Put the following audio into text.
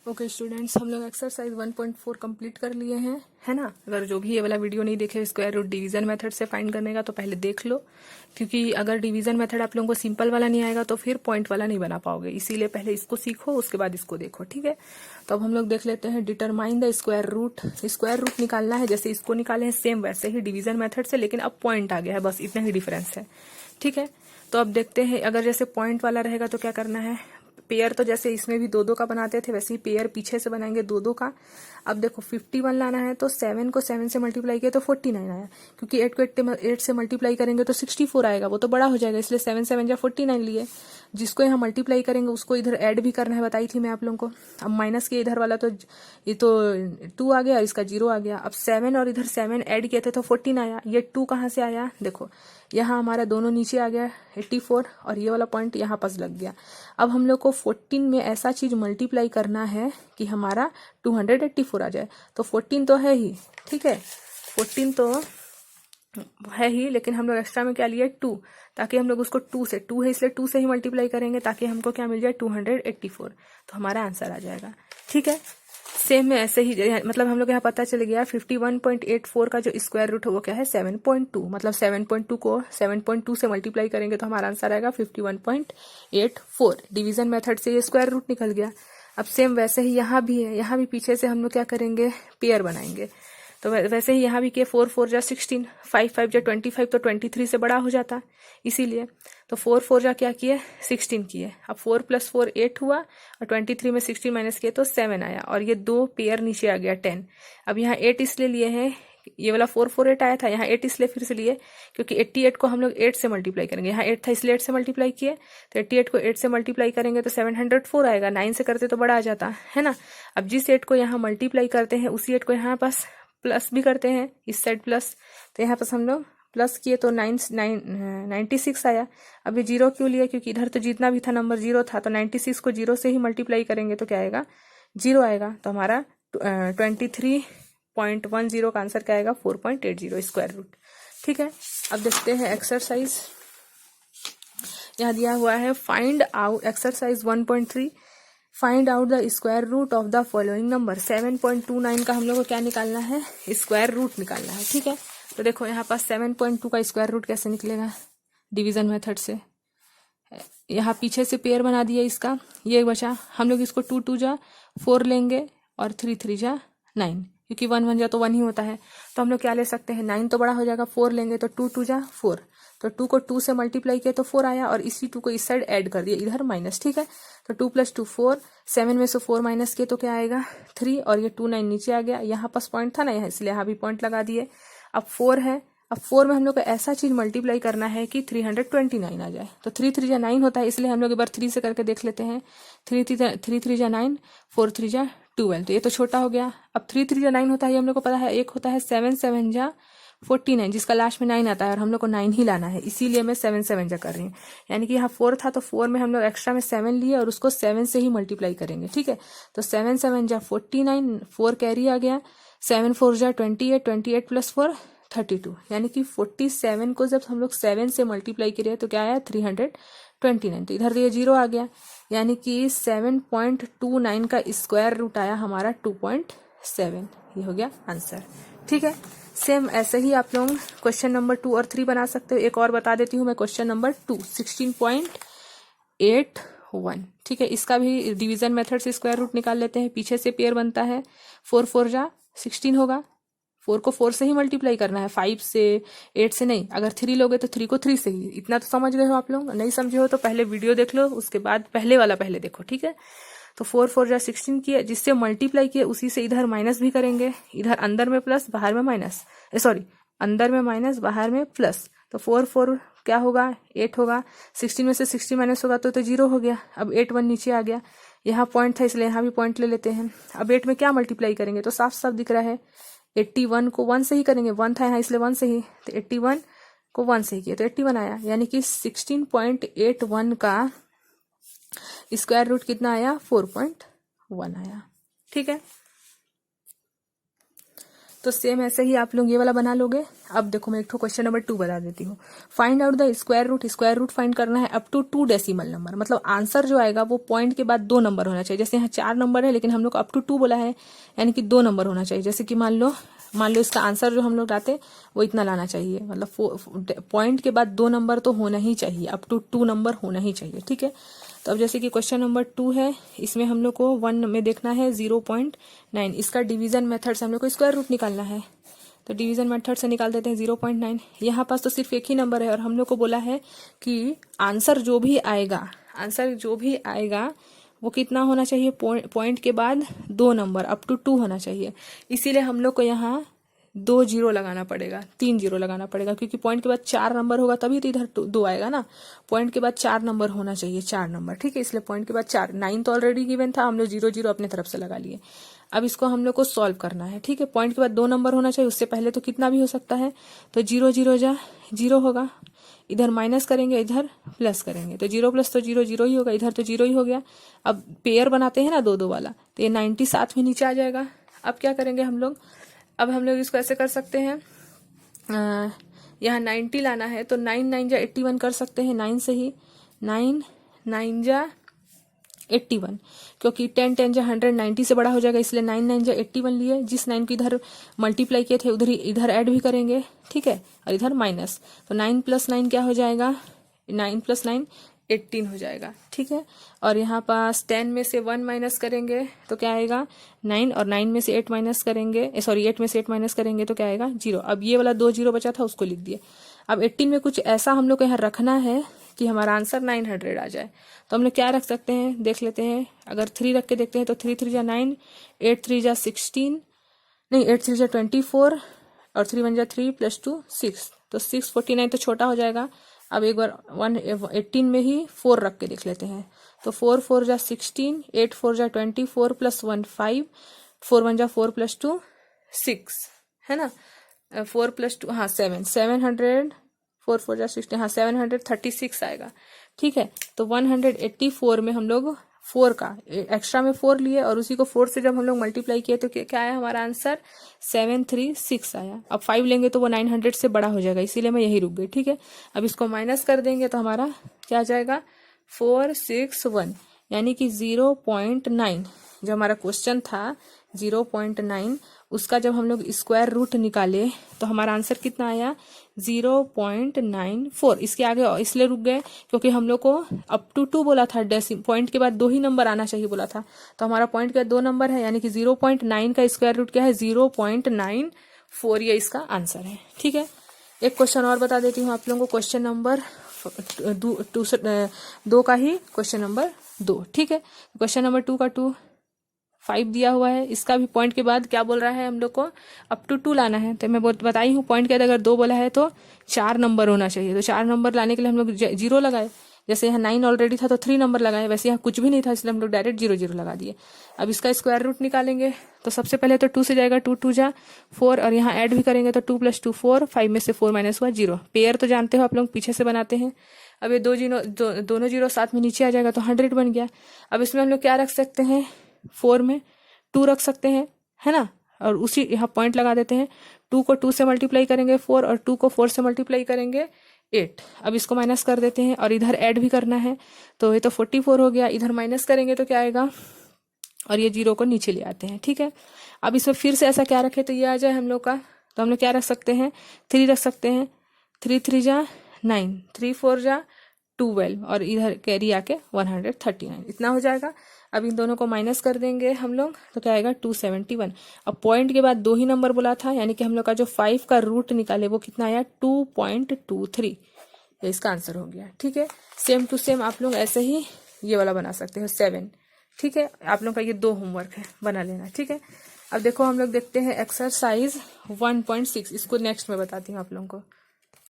Okay students, हम लोग exercise 1.4 complete कर लिए हैं, है ना। अगर जो भी ये वाला वीडियो नहीं देखे स्क्वायर रूट डिवीजन मेथड से फाइंड करने का, तो पहले देख लो, क्योंकि अगर डिवीजन मेथड आप लोगों को सिंपल वाला नहीं आएगा तो फिर पॉइंट वाला नहीं बना पाओगे। इसीलिए पहले इसको सीखो, उसके बाद इसको देखो, ठीक है। तो अब हम लोग देख लेते हैं determine the square root. Square root निकालना है, जैसे इसको निकाले हैं सेम वैसे ही डिवीजन मेथड से, लेकिन अब पॉइंट आ गया है, बस इतना ही डिफरेंस है, ठीक है। तो अब देखते हैं, अगर जैसे पॉइंट वाला रहेगा तो क्या करना है। पेयर तो जैसे इसमें भी दो दो का बनाते थे, वैसे ही पेयर पीछे से बनाएंगे दो दो का। अब देखो 51 लाना है, तो 7 को 7 से मल्टीप्लाई किया तो 49 आया, क्योंकि 8 को 8 से मल्टीप्लाई करेंगे तो 64 आएगा, वो तो बड़ा हो जाएगा, इसलिए 7 7 या 49 लिए। जिसको यहाँ मल्टीप्लाई करेंगे उसको इधर ऐड भी करना है, बताई थी मैं आप लोगों को। अब माइनस के इधर वाला तो ये तो 2 आ गया और इसका 0 आ गया। अब 7 और इधर 7 ऐड किए थे तो 14 आया। ये 2 कहाँ से आया, देखो यहाँ हमारा दोनों नीचे आ गया 84, और ये वाला पॉइंट यहाँ पास लग गया। अब हम लोग को 14 में ऐसा चीज मल्टीप्लाई करना है कि हमारा 284 आ जाए। तो 14 तो है ही, ठीक है, 14 तो है ही, लेकिन हम लोग एक्स्ट्रा में क्या लिए 2, ताकि हम लोग उसको 2 से, 2 है इसलिए 2 से ही मल्टीप्लाई करेंगे, ताकि हमको क्या मिल जाए 284, तो हमारा आंसर आ जाएगा, ठीक है। सेम में ऐसे ही, मतलब हम लोग यहाँ पता चल गया 51.84 का जो स्क्वायर रूट है वो क्या है 7.2, मतलब 7.2 को 7.2 से मल्टीप्लाई करेंगे तो हमारा आंसर आएगा 51.84। डिवीजन मेथड से ये स्क्वायर रूट निकल गया। अब सेम वैसे ही यहाँ भी है, यहाँ भी पीछे से हम लोग क्या करेंगे, पेयर बनाएंगे। तो वैसे ही यहाँ भी किए 4 4 जा 16, 5 5 जा 25, तो 23 से बड़ा हो जाता, इसीलिए। तो 4 4 जा क्या किए 16 किए। अब 4 + 4 8 हुआ, और 23 में 16 माइनस किए तो 7 आया, और ये 2 पेयर नीचे आ गया 10। अब यहाँ 8 इसलिए लिए हैं, ये वाला 4 4 8 आया था, यहाँ 8 इसलिए फिर से लिए क्योंकि 88 को हम लोग 8 से मल्टीप्लाई करेंगे। यहाँ 8 था इसलिए 8 से मल्टीप्लाई किए, तो 88 को 8 से मल्टीप्लाई करेंगे तो 704 आएगा। 9 से करते तो बड़ा आ जाता, है ना। अब जिस 8 को यहाँ मल्टीप्लाई करते हैं उसी 8 को यहाँ पास प्लस भी करते हैं, इस साइड प्लस, तो यहाँ पास हम लोग प्लस किए तो 96 आया। अब ये 0 क्यों लिया, क्योंकि इधर तो जितना भी था नंबर 0 था, तो 96 को 0 से ही मल्टीप्लाई करेंगे तो क्या आएगा 0 आएगा। तो हमारा 23.10 का आंसर क्या आएगा 4.80 स्क्वायर रूट, ठीक है। अब देखते हैं एक्सरसाइज, यहाँ दिया हुआ है find out, exercise 1.3 find out the square root of the following number. 7.29 का हम लोग को क्या निकालना है, स्क्वायर रूट निकालना है, ठीक है। तो देखो यहाँ पास 7.2 का स्क्वायर रूट कैसे निकलेगा, डिवीजन मेथड से। यहाँ पीछे से पेयर बना दिया इसका, ये बचा, हम लोग इसको 2 2 जा 4 लेंगे और 3 3 जा 9, क्योंकि 1 1 जा तो 1 ही होता है, तो हम लोग क्या ले सकते हैं 9 तो बड़ा हो जाएगा, 4 लेंगे तो 2 2 जा 4, तो 2 को 2 से मल्टीप्लाई किया तो 4 आया, और इसी 2 को इस साइड ऐड कर दिया इधर माइनस, ठीक है। तो 2 + 2 4, 7 में से 4 माइनस किए तो क्या आएगा 3, और ये 2 9 नीचे आ गया। यहाँ पास पॉइंट था ना यहाँ, इसलिए यहाँ भी पॉइंट लगा दिए। अब 4 है, अब 4 में हम लोग को ऐसा चीज मल्टीप्लाई करना है कि 329 आ जाए। तो 3 3 जा 9 होता है, इसलिए हम लोग एक बार 3 से करके देख लेते हैं। 3 3 जा 9, 4 3 जा 12, तो ये तो छोटा हो गया। अब 3 3 जा 9 होता है, ये हम लोग को पता है। एक होता है 7 7 जा 49, जिसका लास्ट में 9 आता है, और हम लोग को 9 ही लाना है, इसीलिए मैं 7 7 जा कर रही हूँ। यानी कि यहाँ 4 था तो 4 में हम लोग एक्स्ट्रा में 7 लिए और उसको 7 से ही मल्टीप्लाई करेंगे, ठीक है। तो 7 7 जा 49, 4 कैरी आ गया, 7 4 जा 28, 28 + 4 32, यानी कि 47 को जब हम लोग 7 से मल्टीप्लाई करें तो क्या आया 329, तो इधर ये 0 आ गया, यानी कि 7.29 का स्क्वायर रूट आया हमारा 2.7, ये हो गया आंसर, ठीक है। सेम ऐसे ही आप लोग क्वेश्चन नंबर 2 और 3 बना सकते हो। एक और बता देती हूँ मैं, क्वेश्चन नंबर 2 16.81, ठीक है। इसका भी डिवीजन मेथड से स्क्वायर रूट निकाल लेते हैं। पीछे से पेयर बनता है, 4 4 जा 16 होगा, 4 को 4 से ही मल्टीप्लाई करना है, 5 से 8 से नहीं। अगर 3 लोगे तो 3 को 3 से ही। इतना तो समझ गए हो आप लोग, नहीं समझे हो तो पहले वीडियो देख लो, उसके बाद पहले वाला पहले देखो, ठीक है। तो 4 4 जा 16 किए, जिससे मल्टीप्लाई किए उसी से इधर माइनस भी करेंगे, इधर अंदर में प्लस बाहर में माइनस, सॉरी अंदर में माइनस बाहर में प्लस, तो 4 4 क्या होगा 8 होगा, 16 में से 60 माइनस होगा तो 0 हो गया। अब 8 1 नीचे आ गया, यहाँ पॉइंट था इसलिए यहाँ भी पॉइंट ले लेते हैं। अब 8 में क्या मल्टीप्लाई करेंगे, तो साफ साफ दिख रहा है 81 को 1 से ही करेंगे, 1 था यहाँ इसलिए 1 से ही, तो 81 को 1 से ही किया तो 81 आया, यानी कि 16.81 का स्क्वायर रूट कितना आया 4.1 आया, ठीक है। तो सेम ऐसे ही आप लोग ये वाला बना लोगे। अब देखो मैं एक तो क्वेश्चन नंबर 2 बता देती हूँ। Find out the square root find करना है अप टू 2 डेसिमल नंबर। मतलब आंसर जो आएगा वो पॉइंट के बाद 2 नंबर होना चाहिए। जैसे यहाँ 4 नंबर है लेकिन हम लोग अप टू 2 बोला है, यानी कि 2 नंबर होना चाहिए। जैसे कि मान लो इसका आंसर जो हम लोग लाते वो इतना लाना चाहिए, मतलब पॉइंट के बाद 2 नंबर तो होना ही चाहिए, अप टू 2 नंबर होना ही चाहिए। ठीक है, तो अब जैसे कि क्वेश्चन नंबर 2 है, इसमें हम लोग को 1 में देखना है 0.9। इसका डिवीजन मेथड से हम लोग को स्क्वायर रूट निकालना है, तो डिवीजन मेथड से निकाल देते हैं 0.9। यहाँ पास तो सिर्फ एक ही नंबर है और हम लोग को बोला है कि आंसर जो भी आएगा वो कितना होना चाहिए, पॉइंट के बाद 2 नंबर अप टू 2 होना चाहिए। इसीलिए हम लोग को यहाँ 2 जीरो लगाना पड़ेगा, 3 जीरो लगाना पड़ेगा, क्योंकि पॉइंट के बाद 4 नंबर होगा तभी तो इधर 2 आएगा ना। पॉइंट के बाद 4 नंबर होना चाहिए, 4 नंबर। ठीक है, इसलिए पॉइंट के बाद 4, 9 तो ऑलरेडी गिवन था, हम लोग 0 0 अपने तरफ से लगा लिए। अब इसको हम लोग को सॉल्व करना है। ठीक है, पॉइंट के बाद 2 नंबर होना चाहिए, उससे पहले तो कितना भी हो सकता है। तो 0 0 जा 0 होगा, इधर माइनस करेंगे इधर प्लस करेंगे, तो 0 प्लस तो 0 0 ही होगा, इधर तो 0 ही हो गया। अब पेयर बनाते हैं ना 2 2 वाला, तो ये 90 साथ में नीचे आ जाएगा। अब क्या करेंगे हम लोग, अब हम लोग इसको ऐसे कर सकते हैं, यहाँ 90 लाना है तो 9 9 जा 81 कर सकते हैं, 9 से ही 9 9 जा 81, क्योंकि 10 10 जा 190 से बड़ा हो जाएगा, इसलिए 9 9 जा 81 लिए। जिस 9 को इधर मल्टीप्लाई किए थे उधर इधर ऐड भी करेंगे। ठीक है, और इधर माइनस, तो 9 + 9 क्या हो जाएगा, 9 + 9 18 हो जाएगा। ठीक है, और यहाँ पास 10 में से 1 माइनस करेंगे तो क्या आएगा 9, और 9 में से 8 माइनस करेंगे, 8 में से 8 माइनस करेंगे तो क्या आएगा 0। अब ये वाला 2 0 बचा था उसको लिख दिए। अब 18 में कुछ ऐसा हम लोग को यहाँ रखना है कि हमारा आंसर 900 आ जाए। तो हम लोग क्या रख सकते हैं, देख लेते हैं। अगर 3 रख के देखते हैं तो 3 3 जा 9, 8 3 जा 16, नहीं 8 3 जा 24, और 3 1 जा 3 + 2 6, तो 649 तो छोटा हो जाएगा। अब एक बार 18 में ही 4 रख के देख लेते हैं, तो 4 4 जा 16, 8 4 जा 24 + 1 5, 4 1 जा 4 + 2 6, है ना, 4 + 2 हाँ 7, 700, 4 4 जा 16, हाँ 736 आएगा। ठीक है, तो 184 में हम लोग 4 का एक्स्ट्रा में 4 लिए, और उसी को 4 से जब हम लोग मल्टीप्लाई किए तो क्या आया हमारा आंसर 736 आया। अब 5 लेंगे तो वो 900 से बड़ा हो जाएगा, इसीलिए मैं यही रुक गई। ठीक है, अब इसको माइनस कर देंगे तो हमारा क्या आ जाएगा 461, यानी कि 0.9 जो हमारा क्वेश्चन था 0.9, उसका जब हम लोग स्क्वायर रूट निकाले तो हमारा आंसर कितना आया 0.94। इसके आगे इसलिए रुक गए क्योंकि हम लोग को अप टू 2 बोला था, पॉइंट के बाद 2 ही नंबर आना चाहिए बोला था, तो हमारा पॉइंट के बाद 2 नंबर है, यानी कि 0.9 का स्क्वायर रूट क्या है 0.94, ये इसका आंसर है। ठीक है, एक क्वेश्चन और बता देती हूँ आप लोगों को, क्वेश्चन नंबर 2 का ही क्वेश्चन नंबर 2। ठीक है, क्वेश्चन नंबर 2 का 5 दिया हुआ है, इसका भी पॉइंट के बाद क्या बोल रहा है हम लोग को अप टू 2 लाना है। तो मैं बताई हूँ पॉइंट के बाद अगर 2 बोला है तो 4 नंबर होना चाहिए, तो 4 नंबर लाने के लिए हम लोग 0 लगाए। जैसे यहाँ 9 ऑलरेडी था तो 3 नंबर लगाए, वैसे यहाँ कुछ भी नहीं था इसलिए हम लोग डायरेक्ट 0 0 लगा दिए। अब इसका स्क्वायर रूट निकालेंगे तो सबसे पहले तो 2 से जाएगा, 2 2 जा 4, और यहाँ ऐड भी करेंगे तो 2 + 2 4, 5 में से 4 माइनस हुआ 0। पेयर तो जानते हो आप लोग, पीछे से बनाते हैं। अब ये दोनों 0 साथ में नीचे आ जाएगा तो 100 बन गया। अब इसमें हम लोग क्या रख सकते हैं, 4 में 2 रख सकते हैं, है ना, और उसी यहाँ पॉइंट लगा देते हैं। 2 को 2 से मल्टीप्लाई करेंगे 4, और 2 को 4 से मल्टीप्लाई करेंगे 8। अब इसको माइनस कर देते हैं और इधर ऐड भी करना है, तो ये तो 44 हो गया, इधर माइनस करेंगे तो क्या आएगा, और ये 0 को नीचे ले आते हैं। ठीक है, अब इसमें फिर से ऐसा क्या रखे तो ये आ जाए हम लोग का, तो हम लोग क्या रख सकते हैं 3 रख सकते हैं, 3 3 जा 9, 3 4 जा 12, और इधर कैरी आके 139, इतना हो जाएगा। अब इन दोनों को माइनस कर देंगे हम लोग तो क्या आएगा 271। अब पॉइंट के बाद 2 ही नंबर बोला था, यानी कि हम लोग का जो 5 का रूट निकाले वो कितना आया 2.23, ये इसका आंसर हो गया। ठीक है, सेम टू सेम आप लोग ऐसे ही ये वाला बना सकते हो 7। ठीक है, आप लोग का ये 2 होमवर्क है, बना लेना। ठीक है, अब देखो हम लोग देखते हैं एक्सरसाइज 1.6, इसको नेक्स्ट में बताती हूँ आप लोगों को।